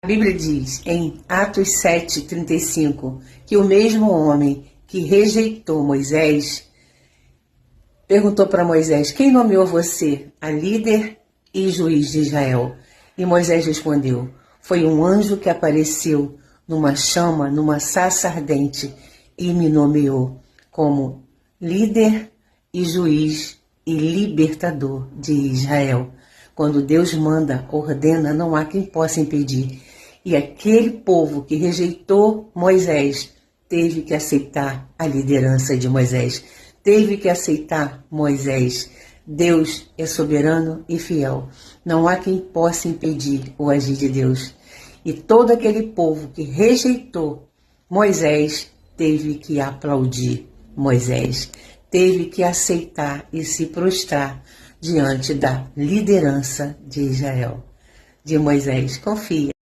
A Bíblia diz em Atos 7:35 que o mesmo homem que rejeitou Moisés perguntou para Moisés: quem nomeou você a líder e juiz de Israel? E Moisés respondeu: foi um anjo que apareceu numa chama, numa sarça ardente, e me nomeou como líder e juiz e libertador de Israel. Quando Deus manda, ordena, não há quem possa impedir. E aquele povo que rejeitou Moisés teve que aceitar a liderança de Moisés, teve que aceitar Moisés. Deus é soberano e fiel. Não há quem possa impedir o agir de Deus. E todo aquele povo que rejeitou Moisés teve que aplaudir Moisés, teve que aceitar e se prostrar diante da liderança de Israel, de Moisés. Confia.